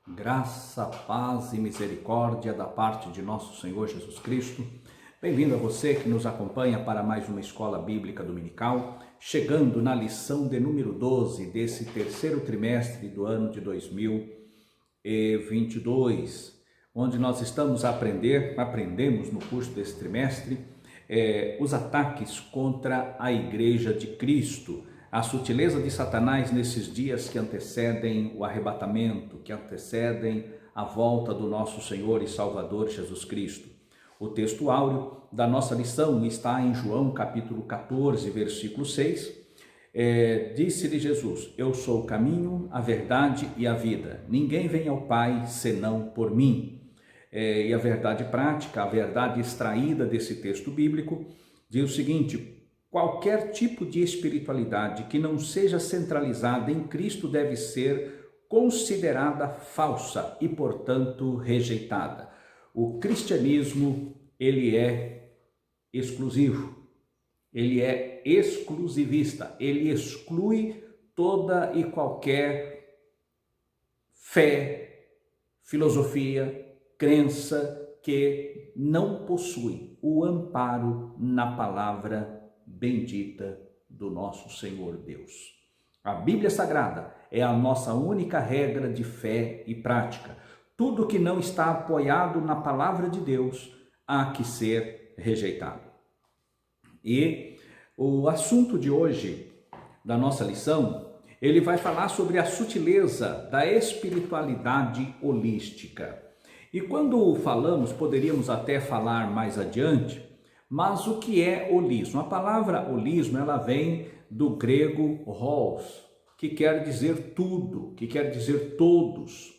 Graça, paz e misericórdia da parte de nosso Senhor Jesus Cristo. Bem-vindo a você que nos acompanha para mais uma Escola Bíblica Dominical, chegando na lição de número 12 desse terceiro trimestre do ano de 2022, onde nós estamos aprendemos no curso desse trimestre os ataques contra a Igreja de Cristo, a sutileza de Satanás nesses dias que antecedem o arrebatamento, que antecedem a volta do nosso Senhor e Salvador Jesus Cristo. O texto áureo da nossa lição está em João capítulo 14, versículo 6. Disse-lhe Jesus: eu sou o caminho, a verdade e a vida. Ninguém vem ao Pai senão por mim. E a verdade prática, a verdade extraída desse texto bíblico, diz o seguinte: qualquer tipo de espiritualidade que não seja centralizada em Cristo deve ser considerada falsa e, portanto, rejeitada. O cristianismo, ele é exclusivo, ele é exclusivista, ele exclui toda e qualquer fé, filosofia, crença que não possui o amparo na palavra bendita do nosso Senhor Deus. A Bíblia Sagrada é a nossa única regra de fé e prática. Tudo que não está apoiado na palavra de Deus há que ser rejeitado. E o assunto de hoje, da nossa lição, ele vai falar sobre a sutileza da espiritualidade holística. E quando falamos, poderíamos até falar mais adiante, mas o que é holismo? A palavra holismo, ela vem do grego holos, que quer dizer tudo, que quer dizer todos,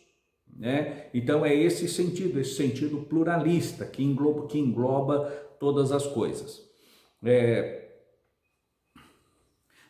né? Então é esse sentido pluralista, que engloba todas as coisas.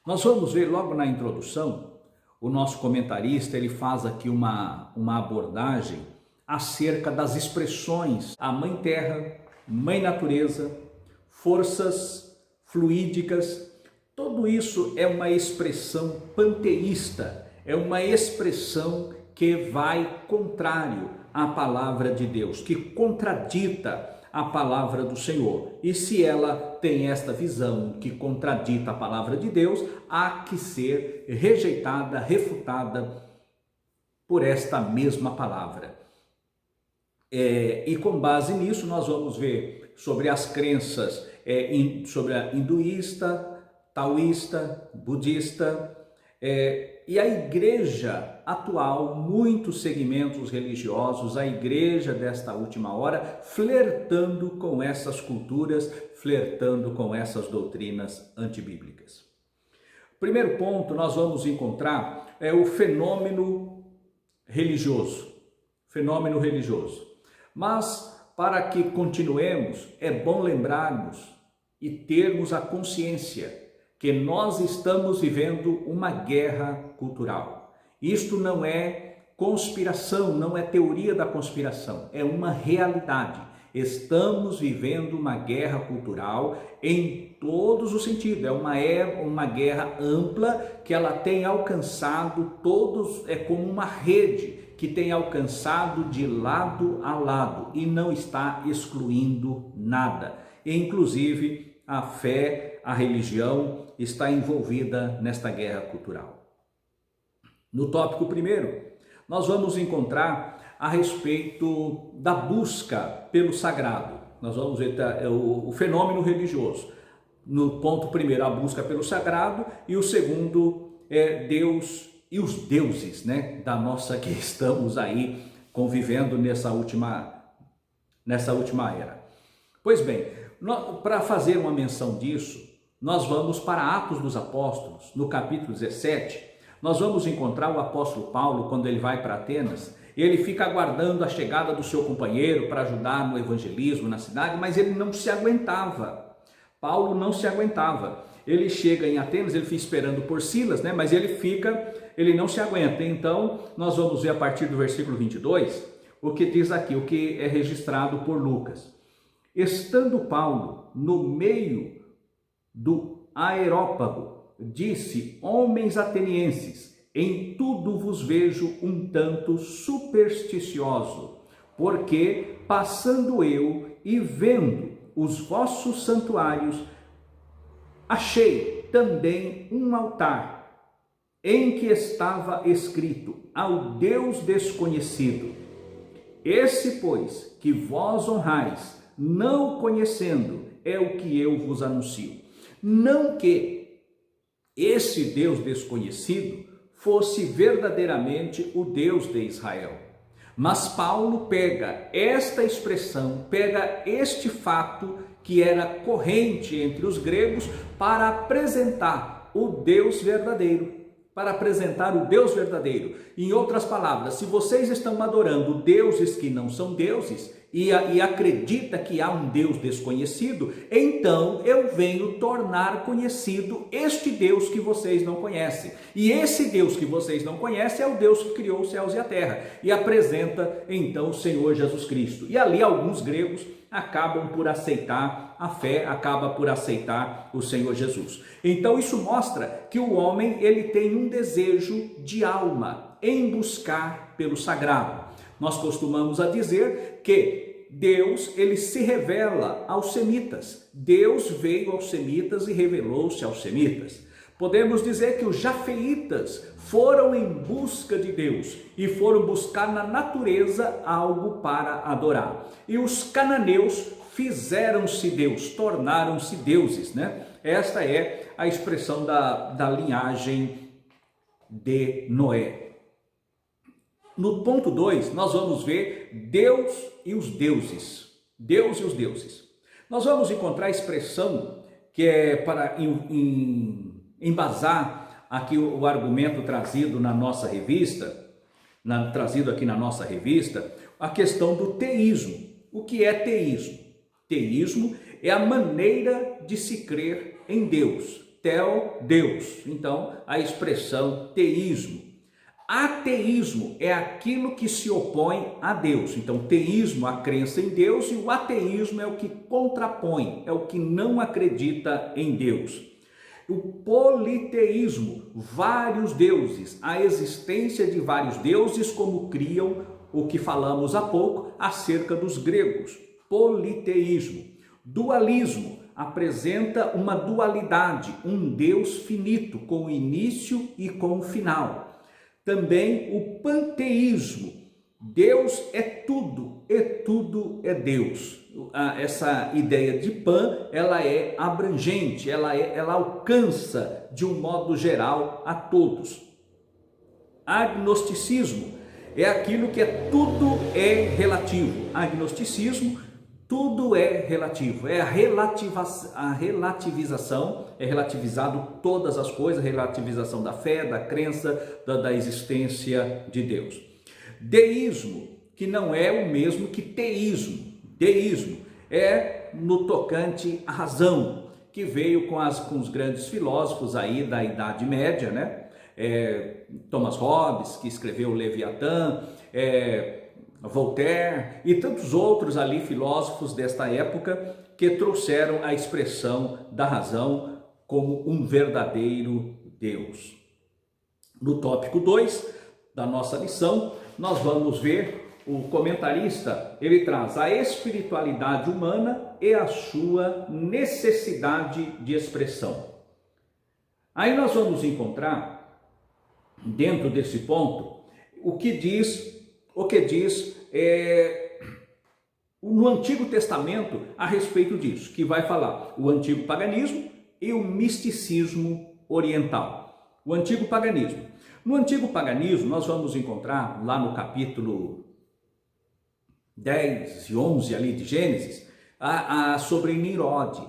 Nós vamos ver logo na introdução, o nosso comentarista, ele faz aqui uma abordagem acerca das expressões a Mãe Terra, Mãe Natureza, forças fluídicas. Tudo isso é uma expressão panteísta, é uma expressão que vai contrário à palavra de Deus, que contradita a palavra do Senhor. E se ela tem esta visão que contradita a palavra de Deus, há que ser rejeitada, refutada por esta mesma palavra. E com base nisso nós vamos ver sobre as crenças sobre a hinduísta, taoísta, budista, e a igreja atual, muitos segmentos religiosos, a igreja desta última hora, flertando com essas culturas, flertando com essas doutrinas antibíblicas. Primeiro ponto, nós vamos encontrar o fenômeno religioso. Fenômeno religioso. Mas, para que continuemos, é bom lembrarmos e termos a consciência que nós estamos vivendo uma guerra cultural. Isto não é conspiração, não é teoria da conspiração, é uma realidade. Estamos vivendo uma guerra cultural em todos os sentidos. É uma guerra ampla que ela tem alcançado todos, é como uma rede que tem alcançado de lado a lado e não está excluindo nada. E, inclusive, a fé, a religião está envolvida nesta guerra cultural. No tópico primeiro, nós vamos encontrar a respeito da busca pelo sagrado. Nós vamos ver o fenômeno religioso. No ponto primeiro, a busca pelo sagrado, e o segundo é Deus e os deuses, né, da nossa que estamos aí convivendo nessa última era. Pois bem, para fazer uma menção disso, nós vamos para Atos dos Apóstolos, no capítulo 17, nós vamos encontrar o apóstolo Paulo, quando ele vai para Atenas, ele fica aguardando a chegada do seu companheiro para ajudar no evangelismo na cidade, mas ele não se aguentava. Paulo não se aguentava. Ele chega em Atenas, ele fica esperando por Silas, né? Mas ele não se aguenta. Então, nós vamos ver a partir do versículo 22, o que diz aqui, o que é registrado por Lucas. Estando Paulo no meio do Areópago, disse: homens atenienses, em tudo vos vejo um tanto supersticioso, porque, passando eu e vendo os vossos santuários, achei também um altar, em que estava escrito ao Deus desconhecido. Esse, pois, que vós honrais, não conhecendo, é o que eu vos anuncio. Não que esse Deus desconhecido fosse verdadeiramente o Deus de Israel. Mas Paulo pega esta expressão, pega este fato que era corrente entre os gregos para apresentar o Deus verdadeiro. Para apresentar o Deus verdadeiro. Em outras palavras, se vocês estão adorando deuses que não são deuses e acredita que há um Deus desconhecido, então eu venho tornar conhecido este Deus que vocês não conhecem. E esse Deus que vocês não conhecem é o Deus que criou os céus e a terra. E apresenta então o Senhor Jesus Cristo. E ali alguns gregos acabam por aceitar a fé, acaba por aceitar o Senhor Jesus. Então isso mostra que o homem ele tem um desejo de alma em buscar pelo sagrado. Nós costumamos a dizer que Deus ele se revela aos semitas. Deus veio aos semitas e revelou-se aos semitas. Podemos dizer que os jafeitas foram em busca de Deus e foram buscar na natureza algo para adorar. E os cananeus fizeram-se Deus, tornaram-se deuses, né? Esta é a expressão da linhagem de Noé. No ponto 2, nós vamos ver Deus e os deuses. Deus e os deuses. Nós vamos encontrar a expressão que é para embasar aqui o argumento trazido na nossa revista, trazido aqui na nossa revista, a questão do teísmo. O que é teísmo? Teísmo é a maneira de se crer em Deus. Theo, Deus. Então, a expressão teísmo. Ateísmo é aquilo que se opõe a Deus. Então, teísmo, a crença em Deus, e o ateísmo é o que contrapõe, é o que não acredita em Deus. O politeísmo, vários deuses, a existência de vários deuses, como criam o que falamos há pouco acerca dos gregos. Politeísmo. Dualismo apresenta uma dualidade, um Deus finito, com início e com final. Também o panteísmo, Deus é tudo e tudo é Deus. Essa ideia de pan, ela é abrangente, ela alcança de um modo geral a todos. Agnosticismo é aquilo que tudo é relativo. Agnosticismo, tudo é relativo, é a relativização, é relativizado todas as coisas, relativização da fé, da crença, da existência de Deus. Deísmo, que não é o mesmo que teísmo. Deísmo é no tocante à razão, que veio com os grandes filósofos aí da Idade Média, né? Thomas Hobbes, que escreveu o Leviatã, Voltaire e tantos outros ali filósofos desta época que trouxeram a expressão da razão como um verdadeiro Deus. No tópico 2 da nossa lição, nós vamos ver o comentarista, ele traz a espiritualidade humana e a sua necessidade de expressão. Aí nós vamos encontrar, dentro desse ponto, o que diz no Antigo Testamento a respeito disso, que vai falar o antigo paganismo e o misticismo oriental. O antigo paganismo. No antigo paganismo, nós vamos encontrar lá no capítulo 10 e 11 ali de Gênesis, sobre Nimrod.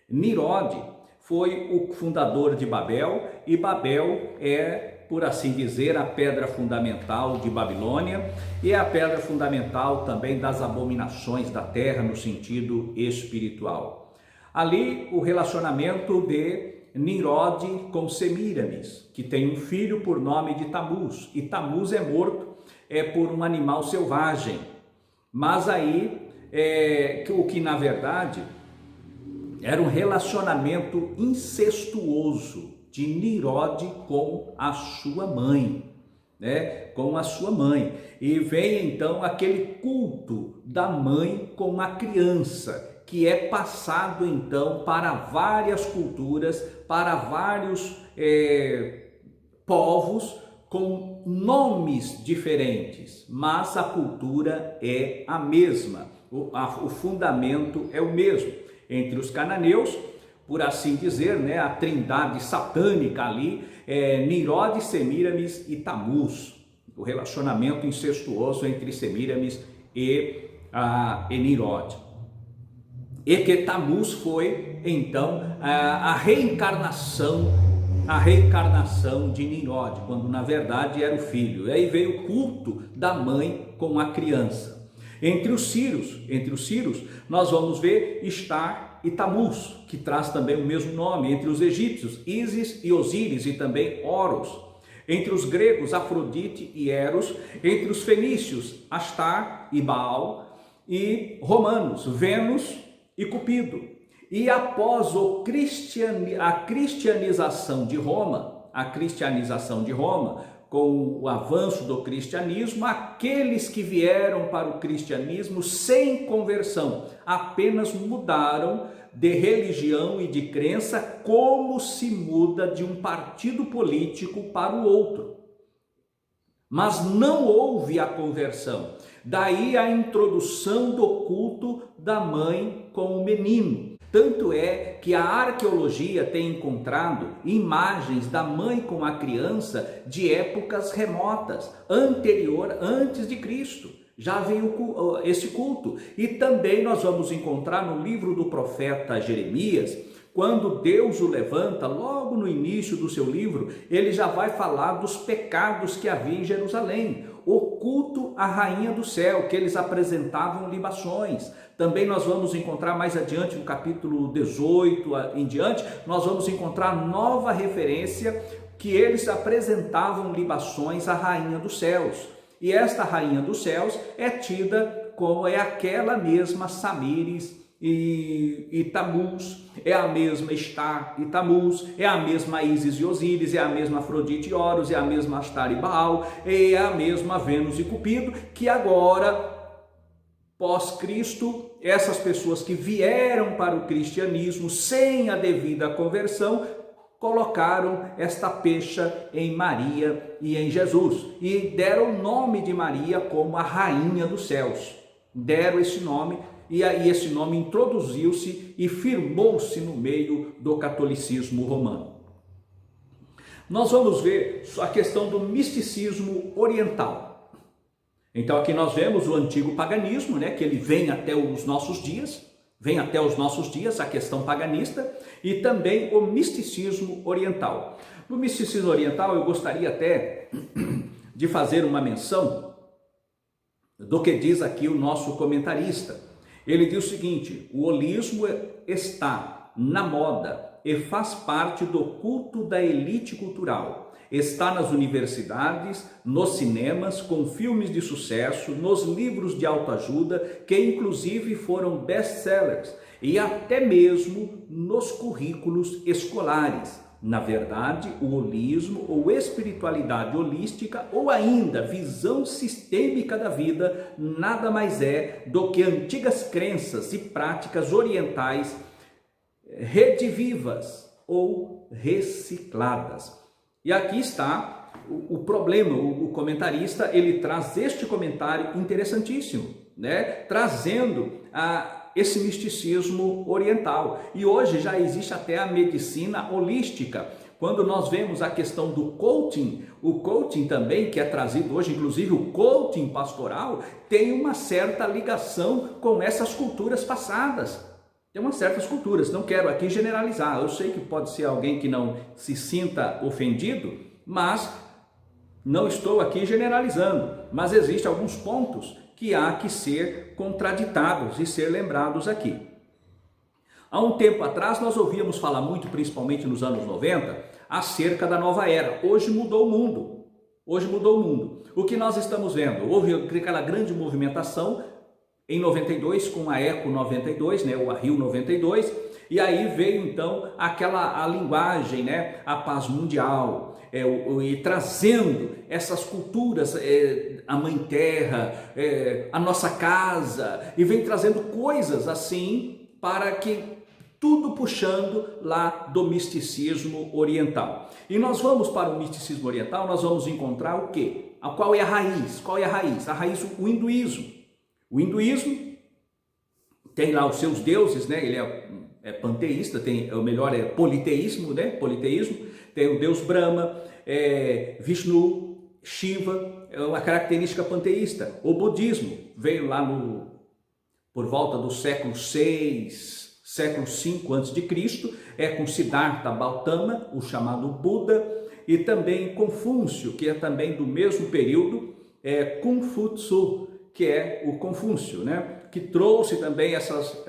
Nimrod foi o fundador de Babel, e Babel é, por assim dizer, a pedra fundamental de Babilônia e é a pedra fundamental também das abominações da terra no sentido espiritual. Ali o relacionamento de Nimrod com Semíramis, que tem um filho por nome de Tamuz, e Tamuz é morto por um animal selvagem, mas aí o que na verdade era um relacionamento incestuoso de Nirode com a sua mãe, né? Com a sua mãe. E vem então aquele culto da mãe com a criança, que é passado então para várias culturas, para vários povos com nomes diferentes, mas a cultura é a mesma, o fundamento é o mesmo. Entre os cananeus, por assim dizer, né, a trindade satânica ali é Nirode, Semíramis e Tamuz, o relacionamento incestuoso entre Semíramis e Nirode. E que Tamuz foi então a reencarnação de Nirode, quando na verdade era o filho. E aí veio o culto da mãe com a criança. Entre os sírios, nós vamos ver Estar e Tamuz, que traz também o mesmo nome. Entre os egípcios, Ísis e Osíris, e também Horus. Entre os gregos, Afrodite e Eros. Entre os fenícios, Astar e Baal. E romanos, Vênus e Cupido. E após a cristianização de Roma, com o avanço do cristianismo, aqueles que vieram para o cristianismo sem conversão, apenas mudaram de religião e de crença, como se muda de um partido político para o outro. Mas não houve a conversão. Daí a introdução do culto da mãe com o menino. Tanto é que a arqueologia tem encontrado imagens da mãe com a criança de épocas remotas, antes de Cristo. Já veio esse culto. E também nós vamos encontrar no livro do profeta Jeremias, quando Deus o levanta, logo no início do seu livro, ele já vai falar dos pecados que havia em Jerusalém. O culto à rainha do céu, que eles apresentavam libações. Também nós vamos encontrar mais adiante, no capítulo 18 em diante, nós vamos encontrar nova referência que eles apresentavam libações à rainha dos céus. E esta rainha dos céus é tida como aquela mesma Samíris e Tamuz, é a mesma Estar e Tamuz, é a mesma Ísis e Osíris, é a mesma Afrodite e Horus, é a mesma Astar e Baal, é a mesma Vênus e Cupido, que agora, pós-Cristo, essas pessoas que vieram para o cristianismo sem a devida conversão, colocaram esta pecha em Maria e em Jesus, e deram o nome de Maria como a rainha dos céus, deram esse nome. E aí esse nome introduziu-se e firmou-se no meio do catolicismo romano. Nós vamos ver a questão do misticismo oriental. Então aqui nós vemos o antigo paganismo, né, que ele vem até os nossos dias, a questão paganista, e também o misticismo oriental. No misticismo oriental eu gostaria até de fazer uma menção do que diz aqui o nosso comentarista. Ele diz o seguinte: o holismo está na moda e faz parte do culto da elite cultural. Está nas universidades, nos cinemas, com filmes de sucesso, nos livros de autoajuda, que inclusive foram best-sellers, e até mesmo nos currículos escolares. Na verdade, o holismo ou espiritualidade holística, ou ainda visão sistêmica da vida, nada mais é do que antigas crenças e práticas orientais redivivas ou recicladas. E aqui está o problema. O comentarista, ele traz este comentário interessantíssimo, né? Trazendo esse misticismo oriental. E hoje já existe até a medicina holística. Quando nós vemos a questão do coaching, o coaching também, que é trazido hoje, inclusive o coaching pastoral, tem uma certa ligação com essas culturas passadas. Tem umas certas culturas, não quero aqui generalizar. Eu sei que pode ser alguém que não se sinta ofendido, mas não estou aqui generalizando. Mas existem alguns pontos que há que ser contraditados e ser lembrados aqui. Há um tempo atrás nós ouvíamos falar muito, principalmente nos anos 90, acerca da nova era. Hoje mudou o mundo. O que nós estamos vendo? Houve aquela grande movimentação em 92 com a Eco 92, né, ou a Rio 92, E aí veio então a linguagem, né, a paz mundial, e trazendo essas culturas, a Mãe Terra, a nossa casa, e vem trazendo coisas assim para que tudo puxando lá do misticismo oriental. E nós vamos para o misticismo oriental, nós vamos encontrar o quê? Qual é a raiz? Qual é a raiz? A raiz, o hinduísmo. O hinduísmo tem lá os seus deuses, né? Ele é panteísta, é politeísmo, né? Politeísmo. Tem o deus Brahma, Vishnu, Shiva, é uma característica panteísta. O budismo veio lá por volta do século 6, século 5 a.C., com Siddhartha Gautama, o chamado Buda, e também Confúcio, que é também do mesmo período, Confúcio, que é o Confúcio, né? Que trouxe também essas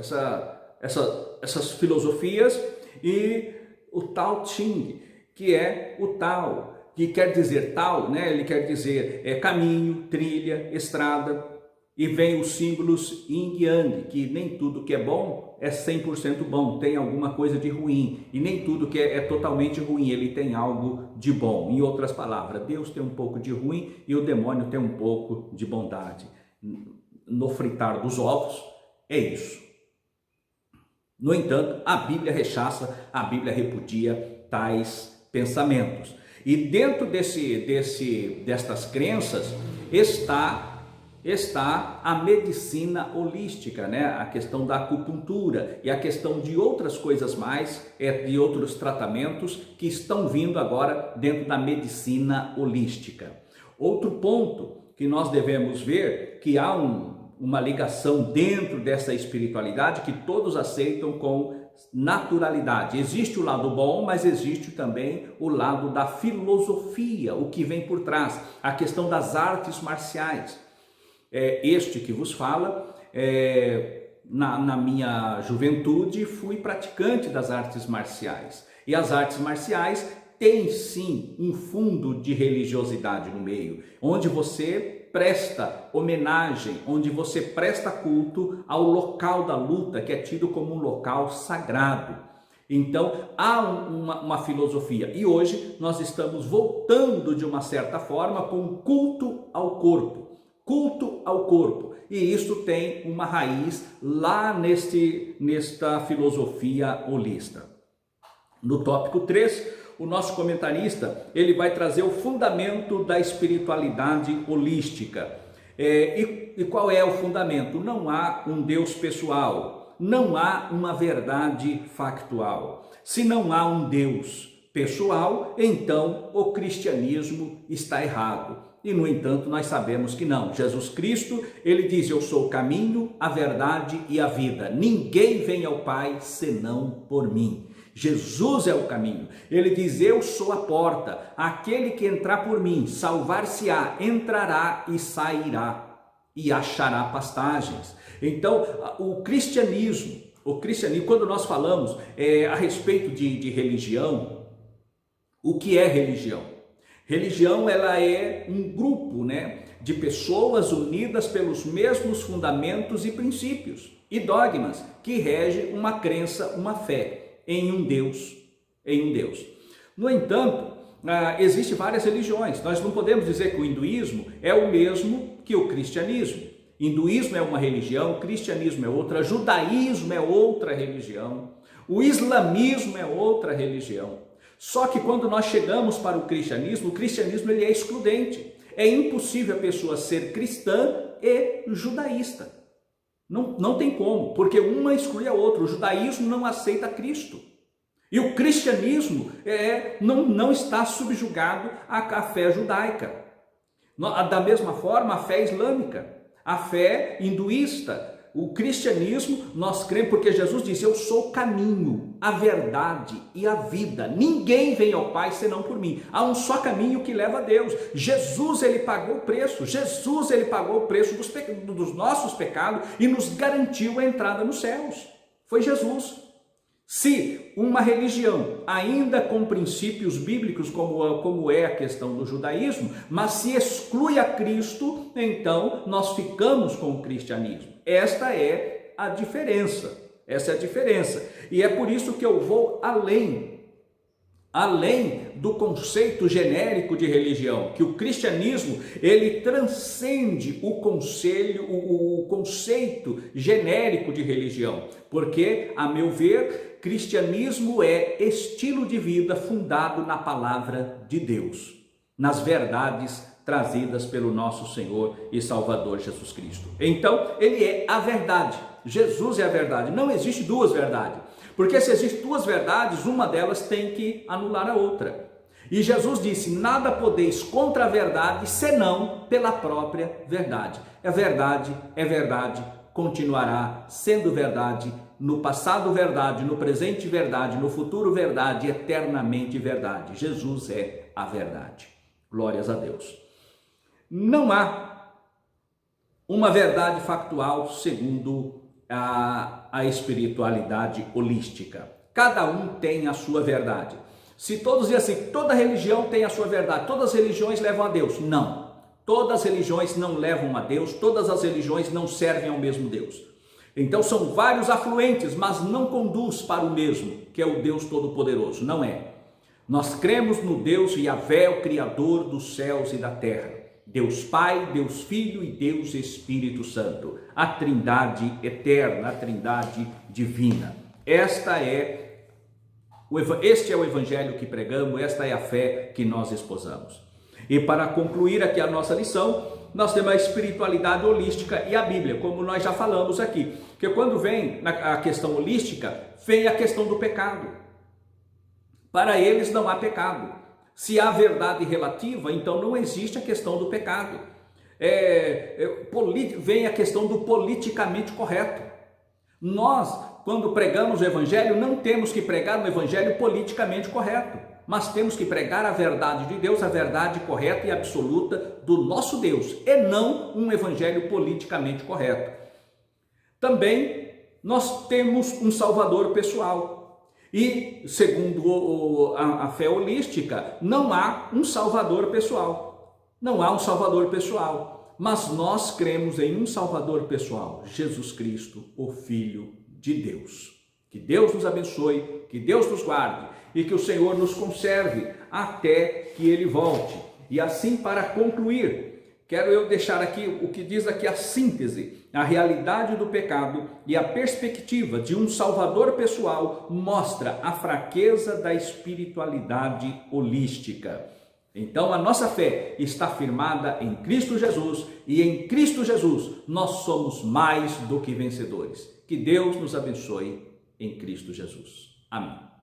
filosofias, e o Tao Te Ching, que é o Tao, que quer dizer Tao, né? Ele quer dizer caminho, trilha, estrada. E vem os símbolos Yin e Yang, que nem tudo que é bom é 100% bom, tem alguma coisa de ruim. E nem tudo que é totalmente ruim, ele tem algo de bom. Em outras palavras, Deus tem um pouco de ruim e o demônio tem um pouco de bondade. No fritar dos ovos, é isso. No entanto, a Bíblia rechaça, a Bíblia repudia tais pensamentos. E dentro destas crenças está a medicina holística, né? A questão da acupuntura e a questão de outras coisas mais, de outros tratamentos que estão vindo agora dentro da medicina holística. Outro ponto que nós devemos ver, que há uma ligação dentro dessa espiritualidade que todos aceitam com naturalidade. Existe o lado bom, mas existe também o lado da filosofia, o que vem por trás, a questão das artes marciais. Este que vos fala, na minha juventude fui praticante das artes marciais, e as artes marciais têm sim um fundo de religiosidade no meio, onde você presta homenagem, onde você presta culto ao local da luta, que é tido como um local sagrado. Então há uma filosofia, e hoje nós estamos voltando de uma certa forma com um culto ao corpo. Culto ao corpo, e isso tem uma raiz lá nesta filosofia holista. No tópico 3, o nosso comentarista ele vai trazer o fundamento da espiritualidade holística. E qual é o fundamento? Não há um Deus pessoal, não há uma verdade factual. Se não há um Deus pessoal, então o cristianismo está errado. E, no entanto, nós sabemos que não. Jesus Cristo, ele diz: eu sou o caminho, a verdade e a vida. Ninguém vem ao Pai senão por mim. Jesus é o caminho. Ele diz: eu sou a porta. Aquele que entrar por mim, salvar-se-á, entrará e sairá e achará pastagens. Então, o cristianismo, quando nós falamos a respeito de religião, o que é religião? Religião, ela é um grupo, né, de pessoas unidas pelos mesmos fundamentos e princípios e dogmas que regem uma crença, uma fé em um Deus, No entanto, existem várias religiões. Nós não podemos dizer que o hinduísmo é o mesmo que o cristianismo. Hinduísmo é uma religião, cristianismo é outra, judaísmo é outra religião, o islamismo é outra religião. Só que quando nós chegamos para o cristianismo ele é excludente. É impossível a pessoa ser cristã e judaísta. Não tem como, porque uma exclui a outra. O judaísmo não aceita Cristo. E o cristianismo não está subjugado à fé judaica. Da mesma forma, a fé islâmica, a fé hinduísta, o cristianismo, nós cremos, porque Jesus disse: eu sou o caminho, a verdade e a vida. Ninguém vem ao Pai senão por mim. Há um só caminho que leva a Deus. Jesus, ele pagou o preço. Jesus, ele pagou o preço dos nossos pecados e nos garantiu a entrada nos céus. Foi Jesus. Se uma religião, ainda com princípios bíblicos, como é a questão do judaísmo, mas se exclui a Cristo, então nós ficamos com o cristianismo. Esta é a diferença. E é por isso que eu vou além do conceito genérico de religião, que o cristianismo, ele transcende o conceito genérico de religião, porque, a meu ver, cristianismo é estilo de vida fundado na palavra de Deus, nas verdades trazidas pelo nosso Senhor e Salvador Jesus Cristo. Então, ele é a verdade. Jesus é a verdade. Não existe duas verdades. Porque se existem duas verdades, uma delas tem que anular a outra. E Jesus disse: nada podeis contra a verdade, senão pela própria verdade. É verdade, continuará sendo verdade, no passado verdade, no presente verdade, no futuro verdade, eternamente verdade. Jesus é a verdade. Glórias a Deus. Não há uma verdade factual segundo a espiritualidade holística. Cada um tem a sua verdade. Se todos dizem assim, toda religião tem a sua verdade, todas as religiões levam a Deus. Não. Todas as religiões não levam a Deus, todas as religiões não servem ao mesmo Deus. Então são vários afluentes, mas não conduz para o mesmo, que é o Deus Todo-Poderoso. Não é. Nós cremos no Deus Yahvé, o Criador dos céus e da terra. Deus Pai, Deus Filho e Deus Espírito Santo, a trindade eterna, a trindade divina. Este é o evangelho que pregamos, esta é a fé que nós esposamos. E para concluir aqui a nossa lição, nós temos a espiritualidade holística e a Bíblia, como nós já falamos aqui, que quando vem a questão holística, vem a questão do pecado. Para eles não há pecado. Se há verdade relativa, então não existe a questão do pecado. Vem a questão do politicamente correto. Nós, quando pregamos o evangelho, não temos que pregar um evangelho politicamente correto, mas temos que pregar a verdade de Deus, a verdade correta e absoluta do nosso Deus, e não um evangelho politicamente correto. Também nós temos um Salvador pessoal. E, segundo a fé holística, não há um Salvador pessoal. Não há um Salvador pessoal. Mas nós cremos em um Salvador pessoal, Jesus Cristo, o Filho de Deus. Que Deus nos abençoe, que Deus nos guarde e que o Senhor nos conserve até que Ele volte. E assim, para concluir, quero eu deixar aqui o que diz aqui a síntese. A realidade do pecado e a perspectiva de um Salvador pessoal mostra a fraqueza da espiritualidade holística. Então a nossa fé está firmada em Cristo Jesus e em Cristo Jesus nós somos mais do que vencedores. Que Deus nos abençoe em Cristo Jesus. Amém.